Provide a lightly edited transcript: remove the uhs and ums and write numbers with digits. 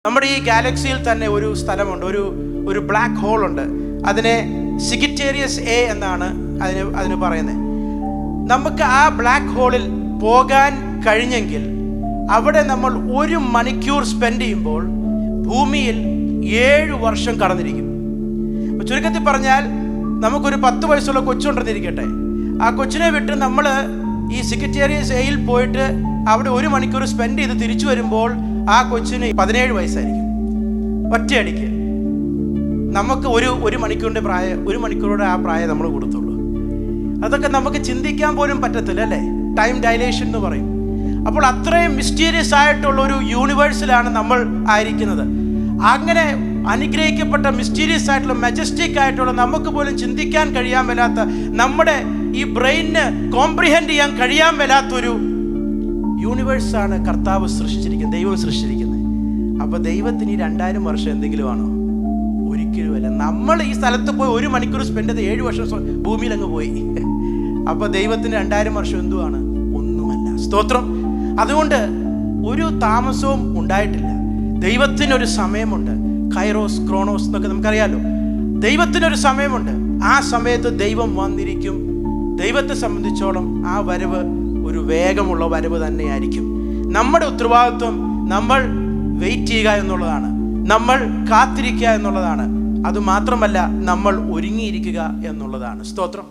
നമ്മുടെ ഈ ഗാലക്സിയിൽ തന്നെ ഒരു സ്ഥലമുണ്ട്, ഒരു ബ്ലാക്ക് ഹോൾ ഉണ്ട്. അതിനെ സിഗിറ്റേറിയസ് എ എന്നാണ് അതിന് പറയുന്നത്. നമുക്ക് ആ ബ്ലാക്ക് ഹോളിൽ പോകാൻ കഴിഞ്ഞെങ്കിൽ അവിടെ നമ്മൾ 1 മണിക്കൂർ സ്പെൻഡ് ചെയ്യുമ്പോൾ ഭൂമിയിൽ 7 വർഷം കടന്നിരിക്കും. ചുരുക്കത്തിൽ പറഞ്ഞാൽ നമുക്കൊരു 10 വയസ്സുള്ള കൊച്ചുണ്ടെന്നിരിക്കട്ടെ, ആ കൊച്ചിനെ വിട്ട് നമ്മൾ ഈ സിഗിറ്റേറിയസ് എയിൽ പോയിട്ട് അവിടെ 1 മണിക്കൂർ സ്പെൻഡ് ചെയ്ത് തിരിച്ചു വരുമ്പോൾ ആ കൊച്ചിന് 17 വയസ്സായിരിക്കും. ഒറ്റയടിക്ക് നമുക്ക് ഒരു മണിക്കൂറിൻ്റെ പ്രായം, 1 മണിക്കൂറുടെ ആ പ്രായം നമ്മൾ കൊടുത്തുള്ളൂ. അതൊക്കെ നമുക്ക് ചിന്തിക്കാൻ പോലും പറ്റത്തില്ല അല്ലേ? ടൈം ഡയലേഷൻ എന്ന് പറയും. അപ്പോൾ അത്രയും മിസ്റ്റീരിയസ് ആയിട്ടുള്ള ഒരു യൂണിവേഴ്സിലാണ് നമ്മൾ ആയിരിക്കുന്നത്. അങ്ങനെ അനുഗ്രഹിക്കപ്പെട്ട മിസ്റ്റീരിയസ് ആയിട്ടുള്ള മജസ്റ്റിക് ആയിട്ടുള്ള നമുക്ക് പോലും ചിന്തിക്കാൻ കഴിയാൻ മേലാത്ത, നമ്മുടെ ഈ ബ്രെയിനിന് കോംപ്രിഹെൻഡ് ചെയ്യാൻ കഴിയാൻ മേലാത്തൊരു യൂണിവേഴ്സാണ് കർത്താവ് സൃഷ്ടിച്ചിരിക്കുന്നത്, ദൈവം സൃഷ്ടിച്ചിരിക്കുന്നത്. അപ്പോൾ ദൈവത്തിന് ഈ 2000 വർഷം എന്തെങ്കിലും ആണോ? ഒരിക്കലുമല്ല. നമ്മൾ ഈ സ്ഥലത്ത് പോയി 1 മണിക്കൂർ സ്പെൻഡ് ചെയ്ത് 7 വർഷം ഭൂമിയിൽ അങ്ങ് പോയി. അപ്പോൾ ദൈവത്തിന് 2000 വർഷം എന്തുവാണ്? ഒന്നുമല്ല. സ്തോത്രം. അതുകൊണ്ട് ഒരു താമസവും ഉണ്ടായിട്ടില്ല. ദൈവത്തിനൊരു സമയമുണ്ട്. കൈറോസ്, ക്രോണോസ് എന്നൊക്കെ നമുക്കറിയാലോ. ദൈവത്തിനൊരു സമയമുണ്ട്. ആ സമയത്ത് ദൈവം വന്നിരിക്കും. ദൈവത്തെ സംബന്ധിച്ചോളം ആ വരവ് ഒരു വേഗമുള്ള വരവ് തന്നെയായിരിക്കും. നമ്മുടെ ഉത്തരവാദിത്വം നമ്മൾ വെയിറ്റ് ചെയ്യുക എന്നുള്ളതാണ്, നമ്മൾ കാത്തിരിക്കുക എന്നുള്ളതാണ്. അതുമാത്രമല്ല, നമ്മൾ ഒരുങ്ങിയിരിക്കുക എന്നുള്ളതാണ്. സ്തോത്രം.